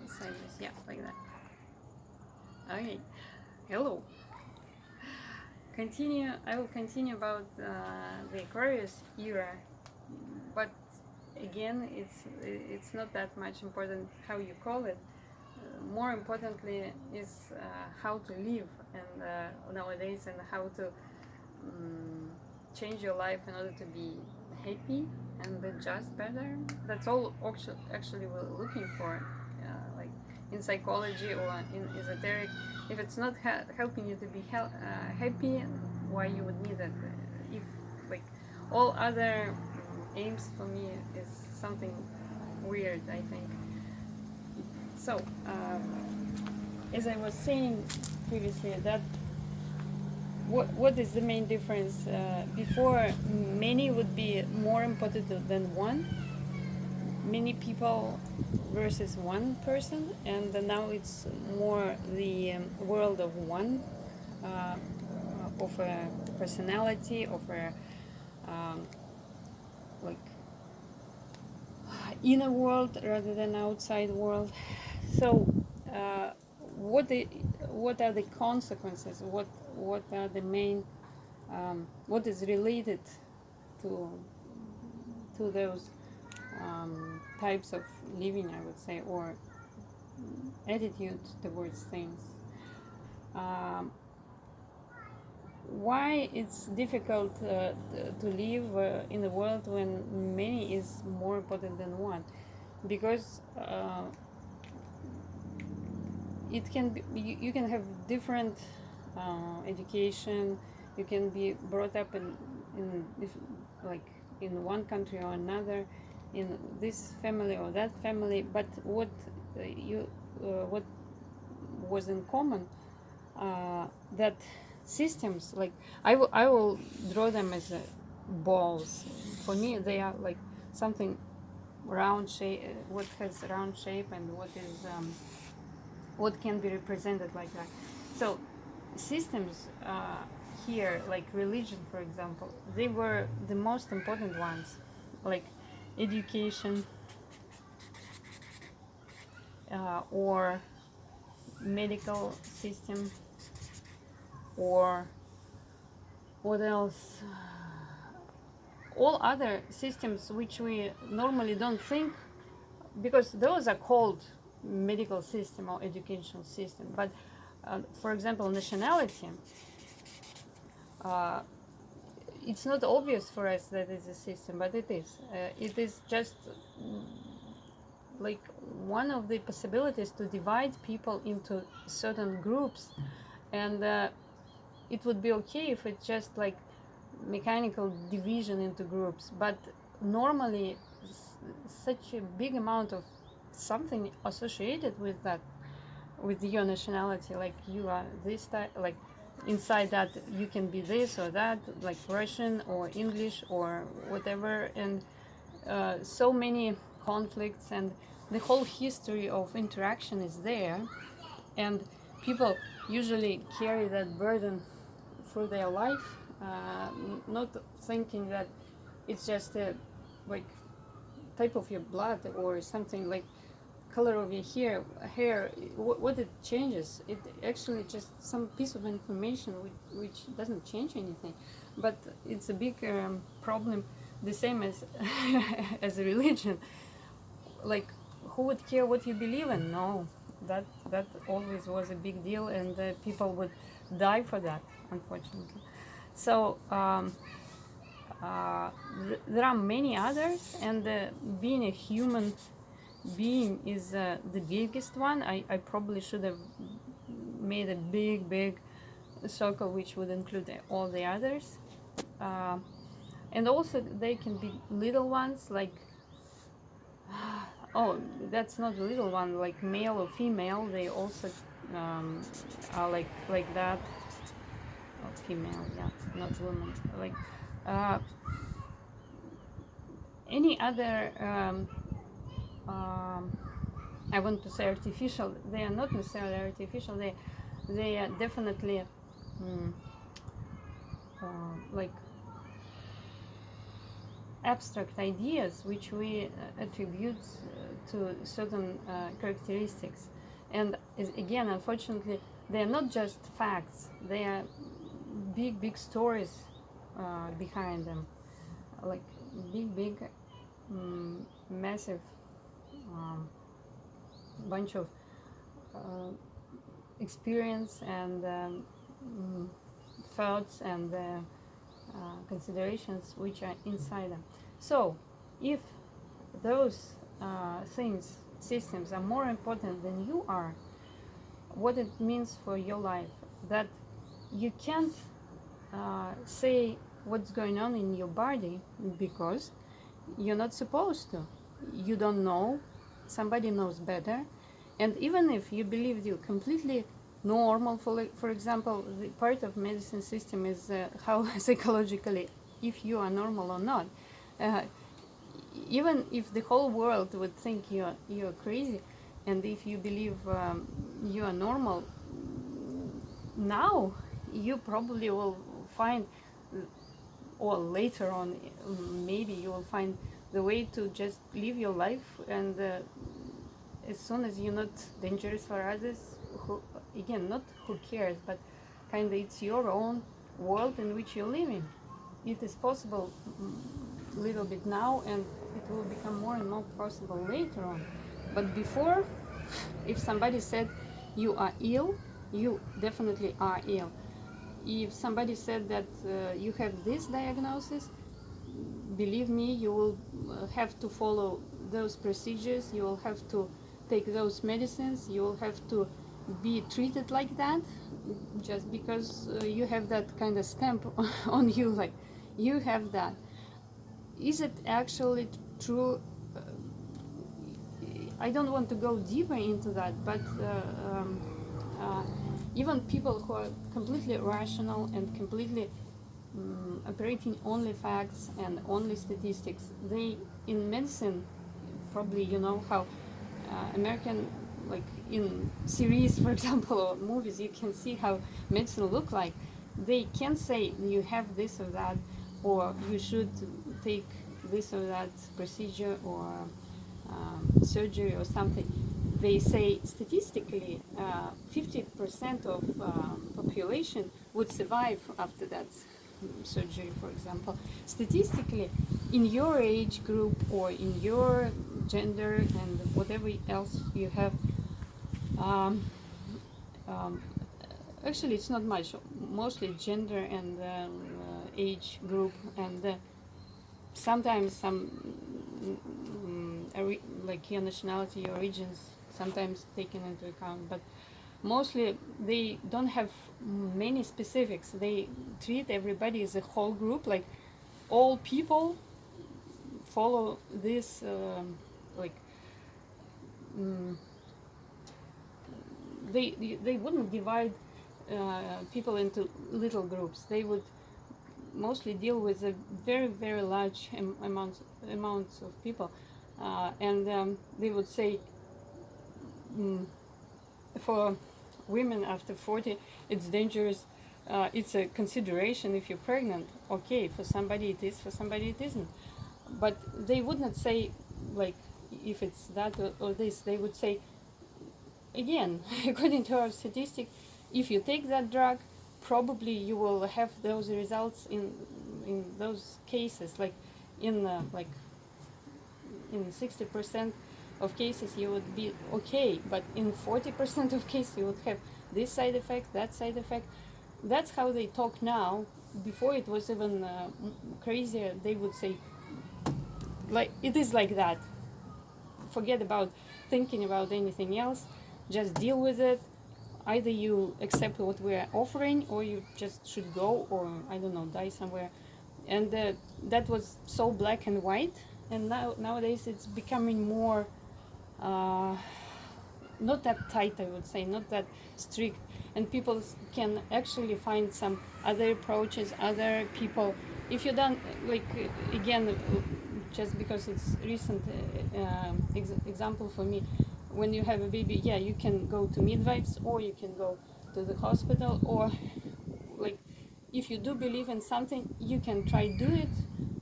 sideways, yeah, like that. Okay, hello. I will continue about the Aquarius era, but again, it's not that much important how you call it. More importantly is how to live, and nowadays, and how to change your life in order to be happy and just better. That's all actually we're looking for, like in psychology or in esoteric. If it's not helping you to be happy, why you would need it? If like all other aims for me is something weird, I think. So, as I was saying previously, that what is the main difference? Before, many would be more important than one. Many people versus one person, and now it's more the world of one, of a personality, of a like inner world rather than outside world. So, uh, what the what are the consequences? What are the main what is related to those types of living, I would say, or attitude towards things. Um, why it's difficult to live in the world when many is more important than one? Because it can be, you can have different education. You can be brought up in like in one country or another, in this family or that family, but what was in common, that systems, like I will draw them as balls. For me they are like something round shape, what has round shape, and what can be represented like that. So systems, here, like religion for example, they were the most important ones, like education, or medical system, or what else, all other systems which we normally don't think, because those are called medical system or educational system. But for example, nationality, uh, it's not obvious for us that it's a system, but it is. It is just like one of the possibilities to divide people into certain groups, and it would be okay if it's just like mechanical division into groups, but normally such a big amount of something associated with that, with your nationality, like you are this type, like inside that you can be this or that, like Russian or English or whatever, and so many conflicts, and the whole history of interaction is there, and people usually carry that burden for their life, not thinking that it's just a like type of your blood or something, like color of your hair, what it changes. It actually just some piece of information which doesn't change anything, but it's a big problem, the same as as a religion. Like, who would care what you believe in? No, that always was a big deal, and people would die for that, unfortunately. So there are many others, and being a human being is the biggest one. I probably should have made a big circle which would include all the others, uh, and also they can be little ones, like oh, that's not a little one, like male or female, they also are like that. Oh, female, yeah, not women, like uh, any other I want to say artificial. They are not necessarily artificial. They are definitely like abstract ideas which we attribute to certain characteristics. And again, unfortunately, they are not just facts, they are big stories behind them, like big massive bunch of experience and thoughts and considerations which are inside them. So if those systems are more important than you are, what it means for your life, that you can't say what's going on in your body because you're not supposed to. You don't know, somebody knows better. And even if you believe you're completely normal, for example, the part of medicine system is how psychologically if you are normal or not. Even if the whole world would think you're crazy, and if you believe you are normal, now you probably will find, or later on maybe you will find the way to just live your life, and as soon as you're not dangerous for others, who, again, not who cares, but kind of it's your own world in which you're living. It is possible a little bit now, and it will become more and more possible later on. But before, if somebody said you are ill, you definitely are ill. If somebody said that you have this diagnosis, believe me, you will have to follow those procedures, you will have to take those medicines, you will have to be treated like that, just because you have that kind of stamp on you, like you have that. Is it actually true? I don't want to go deeper into that, but even people who are completely rational and completely operating only facts and only statistics, they, in medicine, probably you know how American, like in series, for example, or movies, you can see how medicine look like. They can say you have this or that, or you should take this or that procedure or surgery or something. They say statistically 50% of population would survive after that surgery, for example. Statistically, in your age group or in your gender and whatever else you have, actually it's not much, mostly gender and age group, and sometimes some like your nationality, your origins, sometimes taken into account, but mostly they don't have many specifics. They treat everybody as a whole group, like all people follow this like they wouldn't divide people into little groups. They would mostly deal with a very large amounts of people, and they would say for women after 40 it's dangerous, it's a consideration if you're pregnant. Okay, for somebody it is, for somebody it isn't, but they would not say like if it's that or this. They would say, again, according to our statistic, if you take that drug, probably you will have those results in those cases, like in 60% of cases you would be okay, but in 40% of cases you would have this side effect, that side effect. That's how they talk now. Before it was even crazier. They would say, like, it is like that. Forget about thinking about anything else. Just deal with it. Either you accept what we're offering, or you just should go, or I don't know, die somewhere. And that was so black and white. And nowadays it's becoming more not that tight, I would say, not that strict, and people can actually find some other approaches, other people. If you don't, like, again, just because it's recent example for me, when you have a baby, yeah, you can go to midwives, or you can go to the hospital, or like if you do believe in something, you can try do it,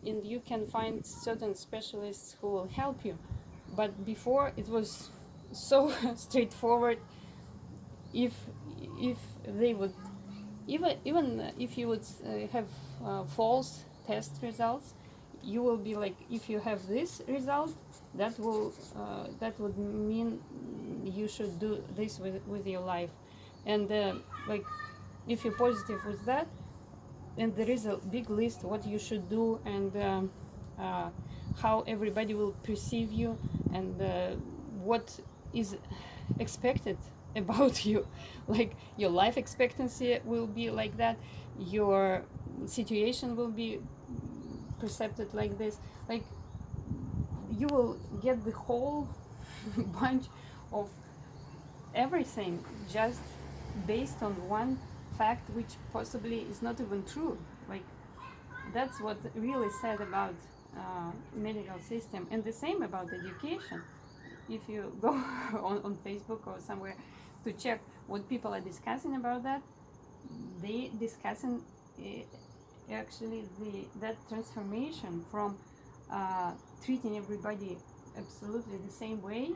and you can find certain specialists who will help you. But before it was so straightforward. if if they would, even if you would have false test results, you will be like, if you have this result, that would mean you should do this with your life. And like, if you're positive with that, and there is a big list what you should do, and how everybody will perceive you, and what is expected about you. Like, your life expectancy will be like that, your situation will be perceived like this. Like, you will get the whole bunch of everything just based on one fact, which possibly is not even true. Like, that's what really sad about medical system. And the same about education. If you go on Facebook or somewhere to check what people are discussing about that, they discussing actually that transformation from treating everybody absolutely the same way,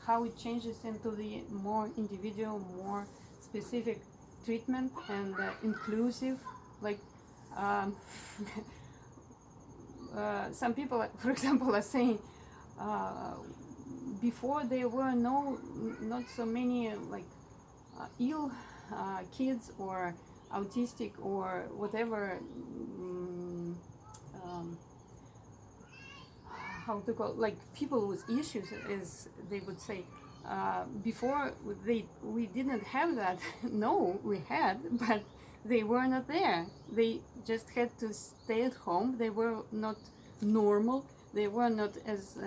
how it changes into the more individual, more specific treatment, and inclusive. Like, um, some people, for example, are saying before there were not so many like ill kids or autistic or whatever, how to call, like, people with issues, as they would say. Before we didn't have that. No, we had, but they were not there. They just had to stay at home. They were not normal. They were not as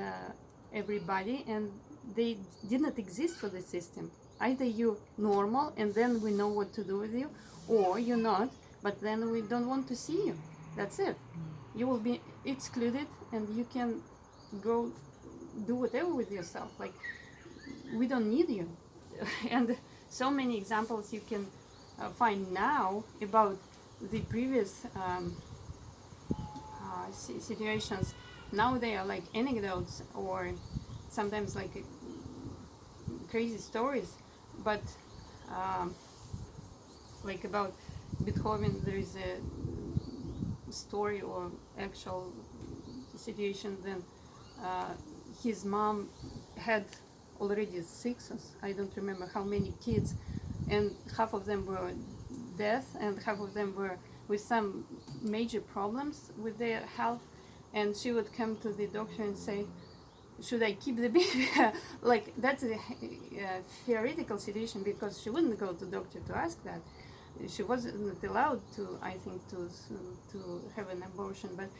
everybody, and they did not exist for the system. Either you normal, and then we know what to do with you, or you're not, but then we don't want to see you. That's it. You will be excluded, and you can go do whatever with yourself. Like, we don't need you. And so many examples you can find now about the previous situations. Now they are like anecdotes, or sometimes like crazy stories. But like about Beethoven, there is a story or actual situation. Then his mom had already 6, I don't remember how many kids, and half of them were deaf, and half of them were with some major problems with their health. And she would come to the doctor and say, should I keep the baby? Like, that's a theoretical situation, because she wouldn't go to doctor to ask that. She wasn't allowed to, I think, to have an abortion. But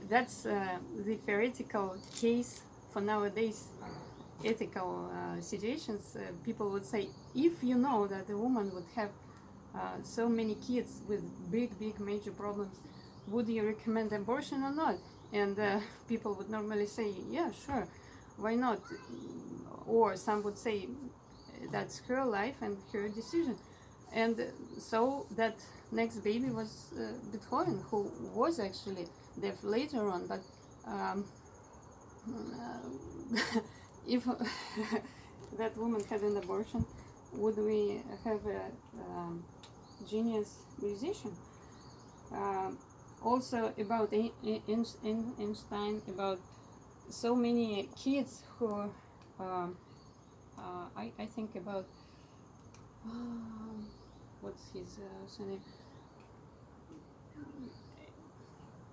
that's the theoretical case for nowadays ethical situations. People would say, if you know that a woman would have so many kids with big major problems, would you recommend abortion or not? And people would normally say, yeah, sure, why not? Or some would say, that's her life and her decision. And so that next baby was Beethoven, who was actually deaf later on. But if that woman had an abortion, would we have a genius musician? Also about Einstein, about so many kids who I think about what's his name,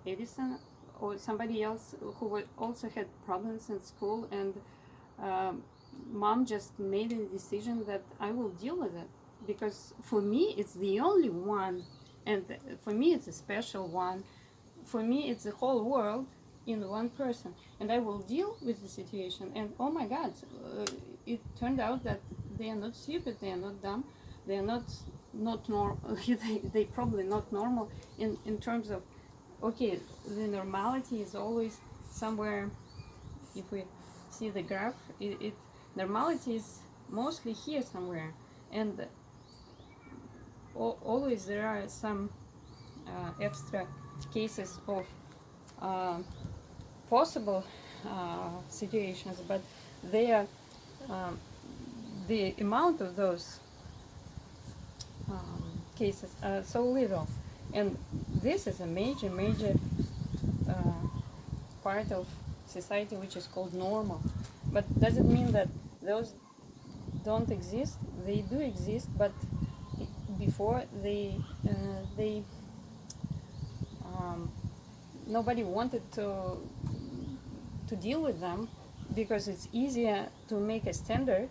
Edison, or somebody else who also had problems in school, and mom just made a decision that I will deal with it, because for me it's the only one, and for me it's a special one. For me it's the whole world in one person, and I will deal with the situation. And oh my God, it turned out that they are not stupid, they are not dumb, they are not normal. They probably not normal in terms of, okay, the normality is always somewhere. If we see the graph, normality is mostly here somewhere, and always there are some extra cases of possible situations, but they are the amount of those cases are so little, and this is a major part of society which is called normal. But does it mean that those don't exist? They do exist, but before they nobody wanted to deal with them, because it's easier to make a standard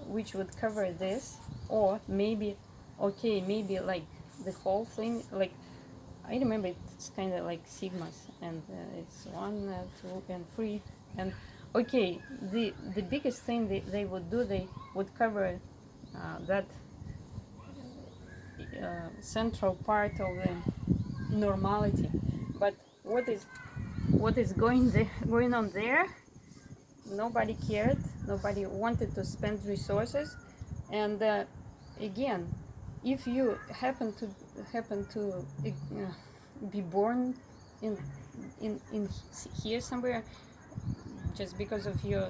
which would cover this, or maybe, okay, maybe like the whole thing, like I remember it's kind of like sigmas, and it's 1, 2, and 3, and okay, the biggest thing they would do, they would cover that central part of the normality. But what is going on there? Nobody cared. Nobody wanted to spend resources, and again, if you happen to be born in here somewhere, just because of your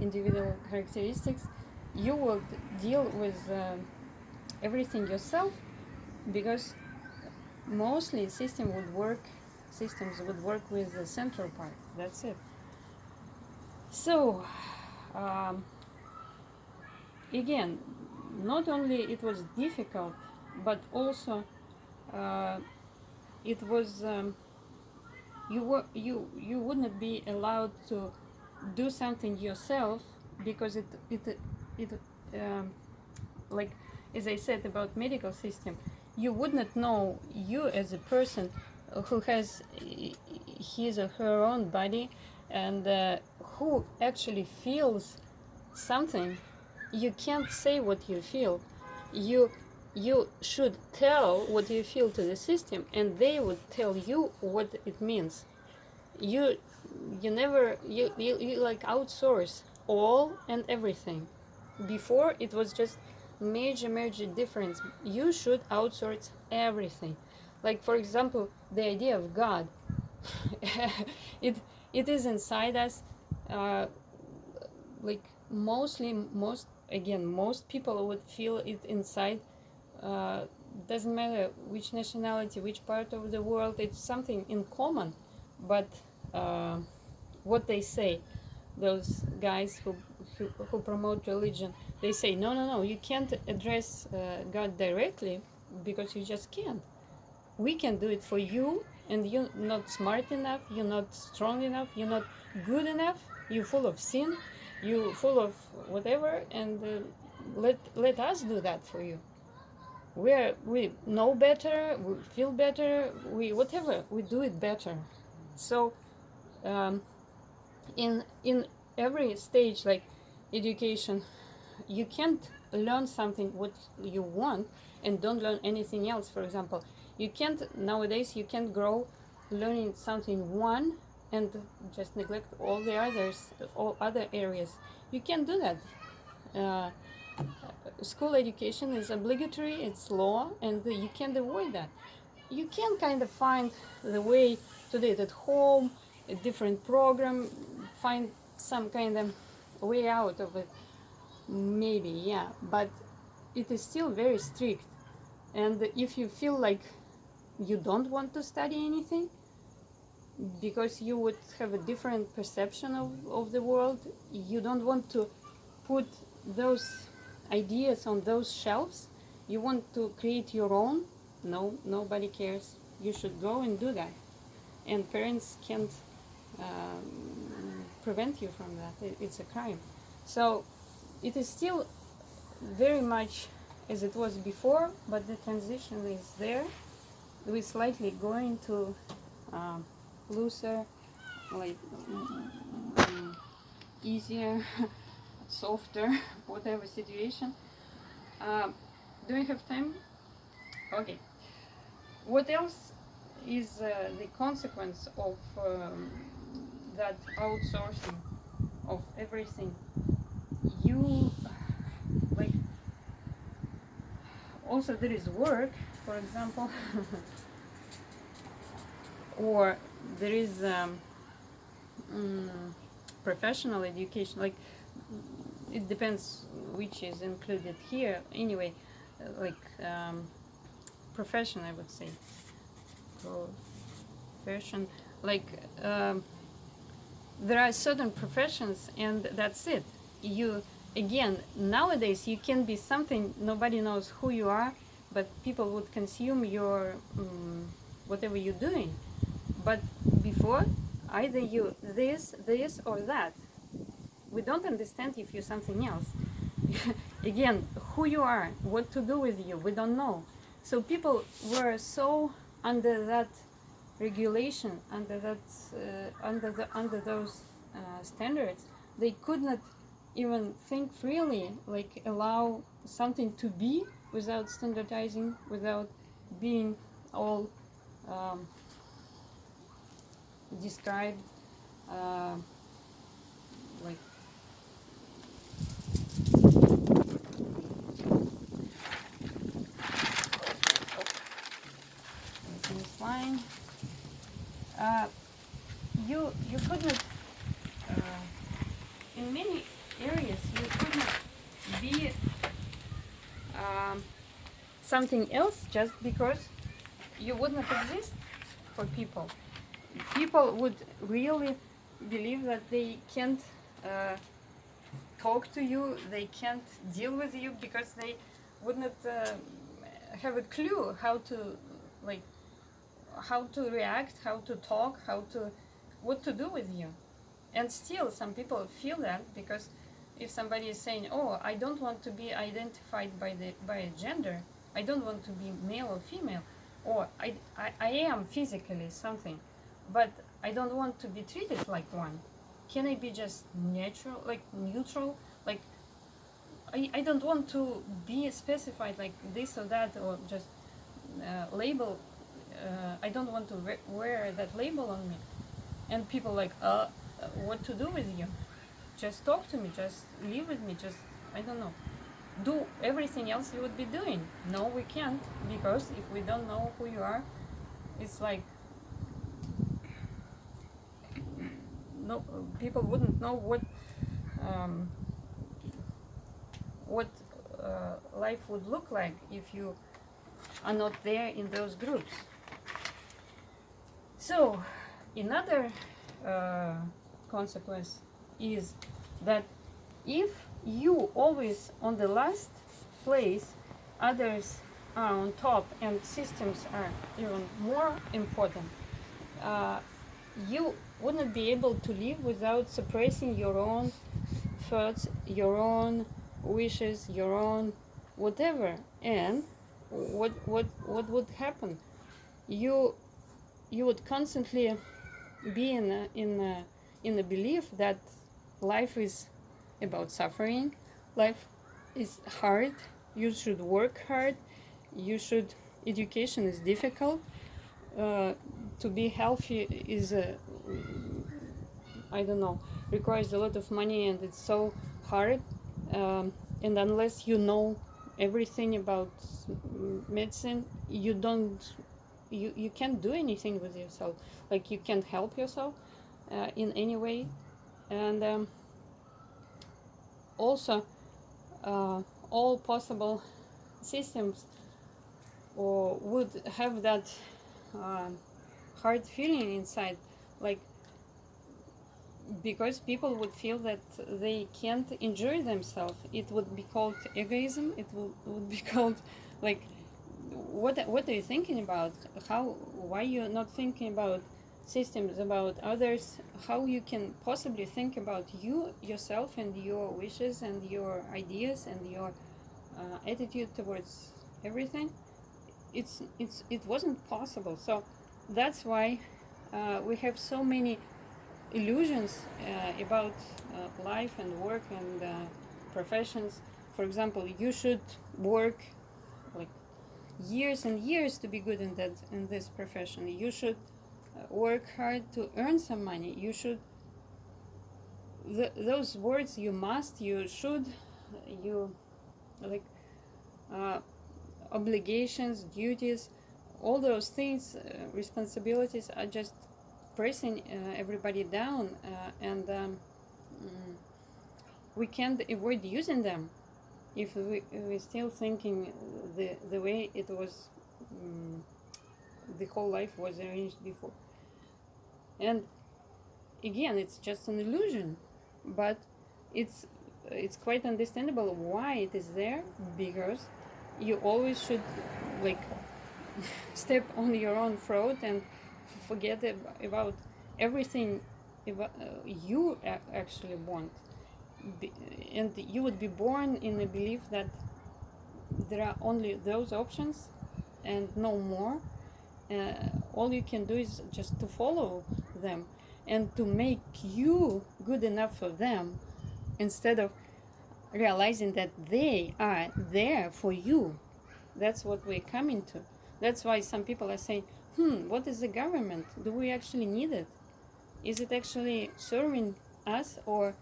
individual characteristics, you will deal with everything yourself, because mostly systems would work with the central part. That's it. So again, not only it was difficult, but also it was you wouldn't be allowed to do something yourself, because it like, as I said about medical system, you would not know, you as a person who has his or her own body, and who actually feels something. You can't say what you feel. You should tell what you feel to the system, and they would tell you what it means. You never, you like outsource all and everything. Before it was just major difference. You should outsource everything. Like, for example, the idea of God. it it is inside us. Like, most people would feel it inside. Doesn't matter which nationality, which part of the world, it's something in common. But what they say, those guys who promote religion, they say, no, you can't address God directly, because you just can't. We can do it for you, and you're not smart enough, you're not strong enough, you're not good enough, you're full of sin, you're full of whatever, and let us do that for you. We know better, we feel better, we whatever, we do it better. So in every stage, like education, you can't learn something what you want and don't learn anything else. For example, you can't nowadays, you can't grow learning something one and just neglect all the others, all other areas. You can't do that. School education is obligatory, it's law, and you can't avoid that. You can kind of find the way to do it at home, a different program, find some kind of way out of it, maybe, yeah, but it is still very strict. And if you feel like you don't want to study anything because you would have a different perception of the world, you don't want to put those ideas on those shelves, you want to create your own, no, nobody cares. You should go and do that, and parents can't prevent you from that. It's a crime. So it is still very much as it was before, but the transition is there. We're slightly going to looser, like easier, softer, whatever situation. Do I have time? Okay. What else is the consequence of that outsourcing of everything? You, like, also there is work, for example. or there is professional education, like it depends which is included here. Anyway, like profession, I would say. Profession, like there are certain professions, and that's it. You, again, nowadays you can be something, nobody knows who you are, but people would consume your whatever you're doing. But before, either you this or that. We don't understand if you're something else. Again, who you are, what to do with you, we don't know. So people were so under that regulation, under that under those standards, they could not even think freely, like allow something to be without standardizing, without being all described, like this line. You could not in many areas you could not be something else just because you would not exist for people. People would really believe that they can't talk to you, they can't deal with you, because they would not have a clue how to, like, how to react, how to talk, what to do with you. And still some people feel that, because if somebody is saying, oh, I don't want to be identified by a gender, I don't want to be male or female, or I am physically something, but I don't want to be treated like one. Can I be just natural, like neutral? Like I don't want to be specified like this or that, or just label. I don't want to wear that label on me. And people like, what to do with you? Just talk to me, just live with me, just, I don't know, do everything else you would be doing. No, we can't, because if we don't know who you are, it's like, no, people wouldn't know what life would look like if you are not there in those groups. So another consequence is that if you always on the last place, others are on top, and systems are even more important, you wouldn't be able to live without suppressing your own thoughts, your own wishes, your own whatever. And what would happen? You would constantly be in the belief that life is about suffering, life is hard, you should work hard, education is difficult, to be healthy is I don't know, requires a lot of money, and it's so hard, and unless you know everything about medicine, you can't do anything with yourself, like you can't help yourself in any way. And also all possible systems or would have that hard feeling inside, like, because people would feel that they can't enjoy themselves. It would be called egoism. It would be called, like, what are you thinking about? Why you're not thinking about systems, about others? How you can possibly think about yourself and your wishes and your ideas and your attitude towards everything? It wasn't possible. So that's why we have so many illusions about life and work and professions. For example, you should work like years and years to be good in this profession. You should work hard to earn some money. You should those words, you must, you should, you, like, obligations, duties, all those things, responsibilities, are just pressing everybody down, and we can't avoid using them if we're still thinking the way it was, the whole life was arranged before. And again, it's just an illusion, but it's quite understandable why it is there, because you always should, like, step on your own throat and forget about everything you actually want. And you would be born in the belief that there are only those options and no more. All you can do is just to follow them and to make you good enough for them, instead of realizing that they are there for you. That's what we're coming to. That's why some people are saying, what is the government? Do we actually need it? Is it actually serving us, or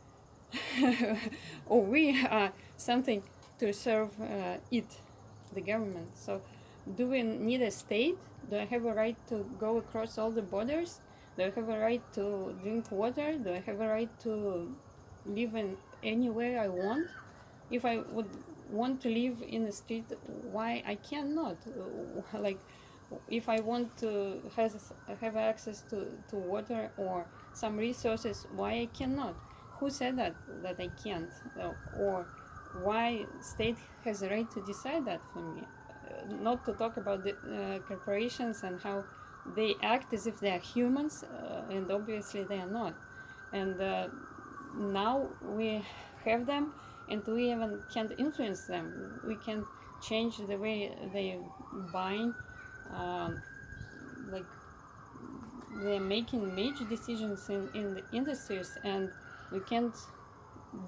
or we are something to serve it, the government? So do we need a state? Do I have a right to go across all the borders? Do I have a right to drink water? Do I have a right to live in anywhere I want? If I would want to live in the street, why I cannot? Like, if I want to have access to water or some resources, why I cannot? Who said that I can't? Or why state has a right to decide that for me? Not to talk about the corporations and how they act as if they are humans, and obviously they are not. And now we have them, and we even can't influence them. We can change the way they buying, like, they're making major decisions in the industries, and we can't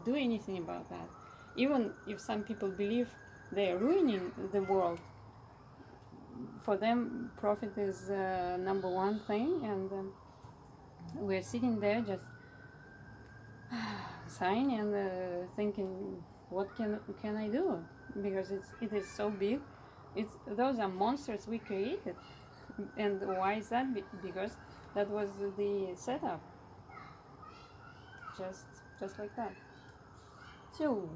do anything about that. Even if some people believe they're ruining the world, for them profit is number one thing, and we're sitting there just sighing and thinking, what can I do? Because it is so big. Those are monsters we created. And why is that? Because that was the setup. Just like that. So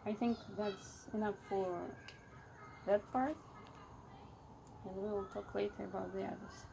I think that's enough for that part, and we will talk later about the others.